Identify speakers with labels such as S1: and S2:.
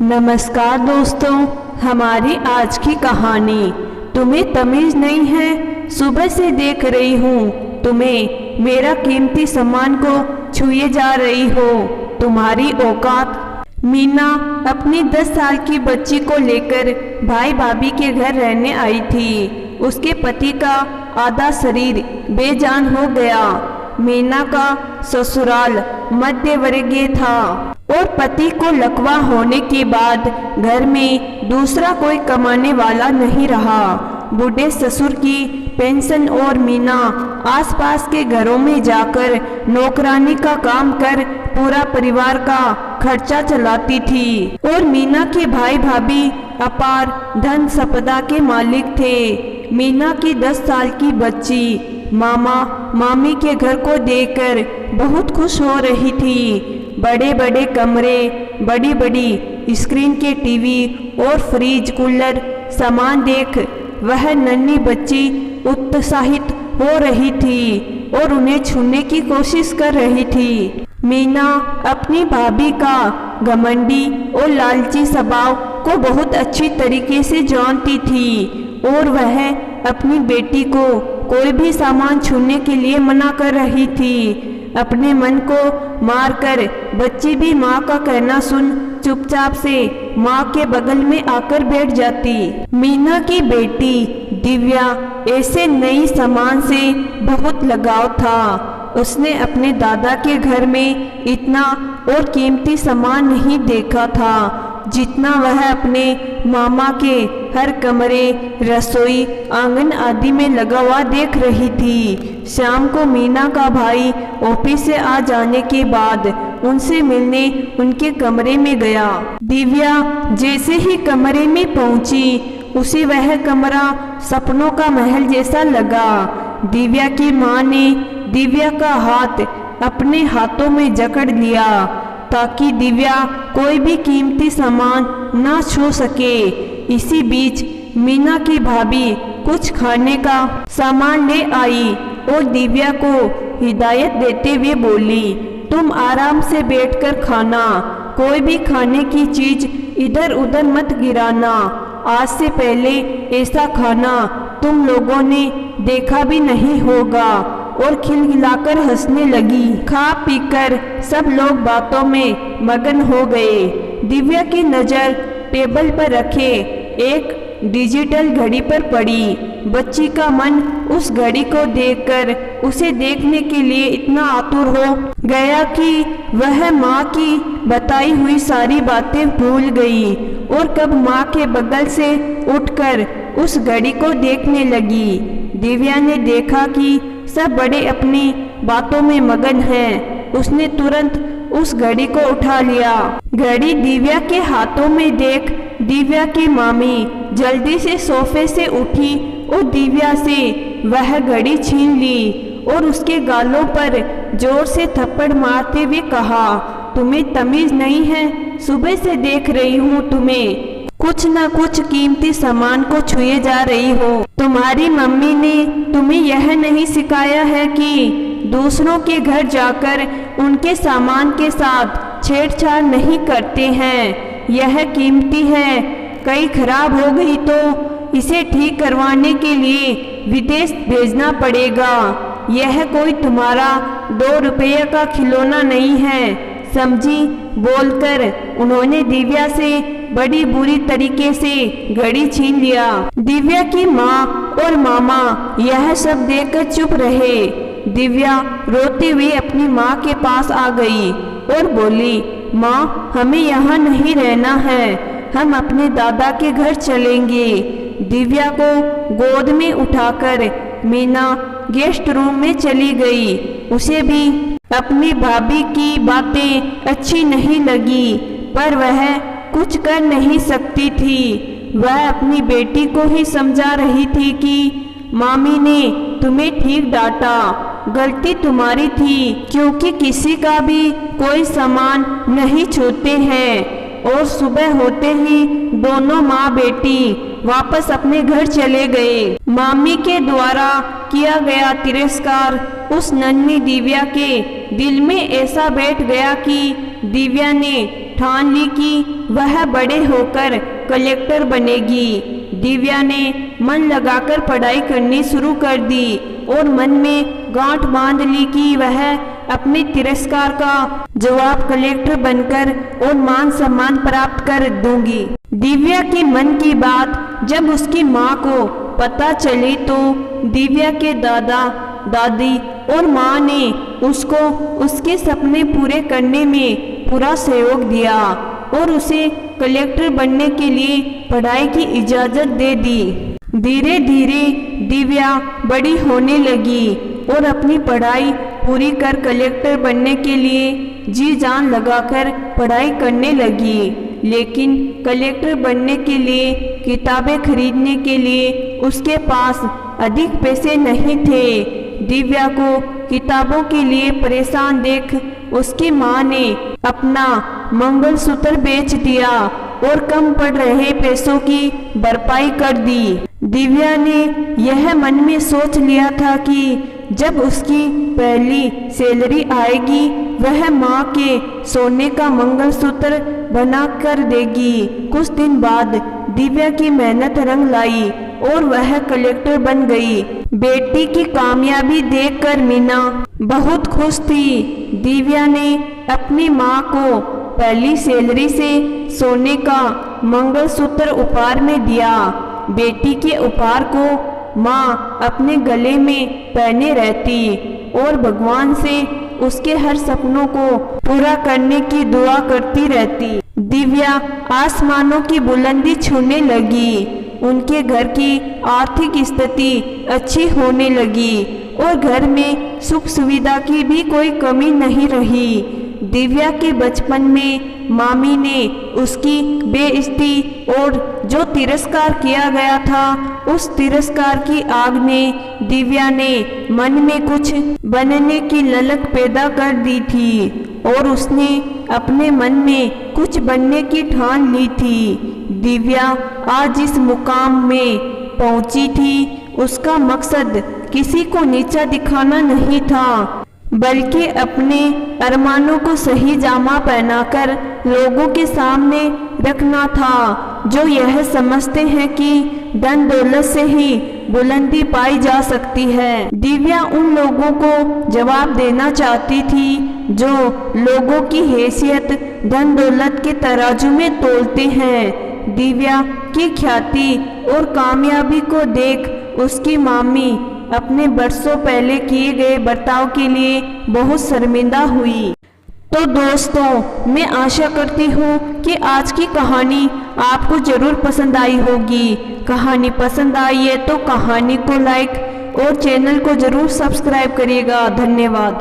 S1: नमस्कार दोस्तों, हमारी आज की कहानी तुम्हें तमीज नहीं है। सुबह से देख रही हूँ तुम्हें मेरा कीमती सामान को छुए जा रही हो, तुम्हारी औकात। मीना अपनी 10 साल की बच्ची को लेकर भाई भाभी के घर रहने आई थी। उसके पति का आधा शरीर बेजान हो गया। मीना का ससुराल मध्य वर्गीय था और पति को लकवा होने के बाद घर में दूसरा कोई कमाने वाला नहीं रहा। बूढ़े ससुर की पेंशन और मीना आसपास के घरों में जाकर नौकरानी का काम कर पूरा परिवार का खर्चा चलाती थी। और मीना के भाई भाभी अपार धन संपदा के मालिक थे। मीना की 10 साल की बच्ची मामा मामी के घर को देखकर बहुत खुश हो रही थी। बड़े बड़े कमरे, बड़ी बड़ी स्क्रीन के टीवी और फ्रिज कूलर सामान देख वह नन्ही बच्ची उत्साहित हो रही थी और उन्हें छूने की कोशिश कर रही थी। मीना अपनी भाभी का घमंडी और लालची स्वभाव को बहुत अच्छी तरीके से जानती थी और वह अपनी बेटी को कोई भी सामान छूने के लिए मना कर रही थी। अपने मन को मारकर बच्ची भी माँ का कहना सुन चुपचाप से माँ के बगल में आकर बैठ जाती। मीना की बेटी दिव्या ऐसे नई सामान से बहुत लगाव था। उसने अपने दादा के घर में इतना और कीमती सामान नहीं देखा था जितना वह अपने मामा के हर कमरे, रसोई, आंगन आदि में लगा हुआ देख रही थी। शाम को मीना का भाई ऑफिस से आ जाने के बाद उनसे मिलने उनके कमरे में गया। दिव्या जैसे ही कमरे में पहुंची उसे वह कमरा सपनों का महल जैसा लगा। दिव्या की माँ ने दिव्या का हाथ अपने हाथों में जकड़ लिया ताकि दिव्या कोई भी कीमती सामान ना छू सके। इसी बीच मीना की भाभी कुछ खाने का सामान ले आई और दिव्या को हिदायत देते हुए बोली, तुम आराम से बैठकर खाना, कोई भी खाने की चीज इधर उधर मत गिराना। आज से पहले ऐसा खाना तुम लोगों ने देखा भी नहीं होगा। और खिलखिलाकर हंसने लगी। खा पीकर सब लोग बातों में मगन हो गए। दिव्या की नज़र टेबल पर रखे एक डिजिटल घड़ी पर पड़ी। बच्ची का मन उस घड़ी को देखकर उसे देखने के लिए इतना आतुर हो गया कि वह माँ की बताई हुई सारी बातें भूल गई और कब माँ के बगल से उठकर उस घड़ी को देखने लगी। दिव्या ने देखा कि सब बड़े अपनी बातों में मगन हैं। उसने तुरंत उस घड़ी को उठा लिया। घड़ी दिव्या के हाथों में देख दिव्या की मामी जल्दी से सोफे से उठी और दिव्या से वह घड़ी छीन ली और उसके गालों पर जोर से थप्पड़ मारते हुए कहा, तुम्हें तमीज नहीं है? सुबह से देख रही हूँ तुम्हें कुछ न कुछ कीमती सामान को छुए जा रही हो। तुम्हारी मम्मी ने तुम्हें यह नहीं सिखाया है कि दूसरों के घर जाकर उनके सामान के साथ छेड़छाड़ नहीं करते हैं। यह कीमती है, कहीं खराब हो गई तो इसे ठीक करवाने के लिए विदेश भेजना पड़ेगा। यह कोई तुम्हारा 2 रुपये का खिलौना नहीं है, समझी? बोलकर उन्होंने दिव्या से बड़ी बुरी तरीके से घड़ी छीन लिया। दिव्या की माँ और मामा यह सब देखकर चुप रहे। दिव्या रोते हुए अपनी माँ के पास आ गई और बोली, माँ हमें यहाँ नहीं रहना है, हम अपने दादा के घर चलेंगे। दिव्या को गोद में उठाकर मीना गेस्ट रूम में चली गई। उसे भी अपनी भाभी की बातें अच्छी नहीं लगी पर वह कुछ कर नहीं सकती थी। वह अपनी बेटी को ही समझा रही थी कि मामी ने तुम्हें ठीक डांटा, गलती तुम्हारी थी क्योंकि किसी का भी कोई सामान नहीं छूते हैं। और सुबह होते ही दोनों माँ बेटी वापस अपने घर चले गए। मामी के द्वारा किया गया तिरस्कार उस नन्ही दिव्या के दिल में ऐसा बैठ गया कि दिव्या ने ठान ली कि वह बड़े होकर कलेक्टर बनेगी। दिव्या ने मन लगाकर पढ़ाई करनी शुरू कर दी और मन में गांठ बांध ली कि वह अपने तिरस्कार का जवाब कलेक्टर बनकर और मान सम्मान प्राप्त कर दूंगी। दिव्या के मन की बात जब उसकी माँ को पता चली तो दिव्या के दादा दादी और माँ ने उसको उसके सपने पूरे करने में पूरा सहयोग दिया और उसे कलेक्टर बनने के लिए पढ़ाई की इजाज़त दे दी। धीरे धीरे दिव्या बड़ी होने लगी और अपनी पढ़ाई पूरी कर कलेक्टर बनने के लिए जी जान लगाकर पढ़ाई करने लगी। लेकिन कलेक्टर बनने के लिए किताबें खरीदने के लिए उसके पास अधिक पैसे नहीं थे। दिव्या को किताबों के लिए परेशान देख उसकी माँ ने अपना मंगलसूत्र बेच दिया और कम पड़ रहे पैसों की भरपाई कर दी। दिव्या ने यह मन में सोच लिया था कि जब उसकी पहली सैलरी आएगी वह माँ के सोने का मंगलसूत्र बना कर देगी। कुछ दिन बाद दिव्या की मेहनत रंग लाई और वह कलेक्टर बन गई। बेटी की कामयाबी देखकर मीना बहुत खुश थी। दिव्या ने अपनी माँ को पहली सैलरी से सोने का मंगलसूत्र उपहार में दिया। बेटी के उपहार को माँ अपने गले में पहने रहती और भगवान से उसके हर सपनों को पूरा करने की दुआ करती रहती। दिव्या आसमानों की बुलंदी छूने लगी। उनके घर की आर्थिक स्थिति अच्छी होने लगी और घर में सुख सुविधा की भी कोई कमी नहीं रही। दिव्या के बचपन में मामी ने उसकी बेइज्जती और जो तिरस्कार किया गया था उस तिरस्कार की आग ने दिव्या ने मन में कुछ बनने की ललक पैदा कर दी थी और उसने अपने मन में कुछ बनने की ठान ली थी। दिव्या आज जिस मुकाम में पहुंची थी उसका मकसद किसी को नीचा दिखाना नहीं था बल्कि अपने अरमानों को सही जामा पहनाकर लोगों के सामने रखना था, जो यह समझते हैं कि धन दौलत से ही बुलंदी पाई जा सकती है। दिव्या उन लोगों को जवाब देना चाहती थी जो लोगों की हैसियत धन दौलत के तराजू में तोलते हैं। दिव्या की ख्याति और कामयाबी को देख उसकी मामी अपने बरसों पहले किए गए बर्ताव के लिए बहुत शर्मिंदा हुई। तो दोस्तों, मैं आशा करती हूँ कि आज की कहानी आपको ज़रूर पसंद आई होगी। कहानी पसंद आई है तो कहानी को लाइक और चैनल को ज़रूर सब्सक्राइब करिएगा। धन्यवाद।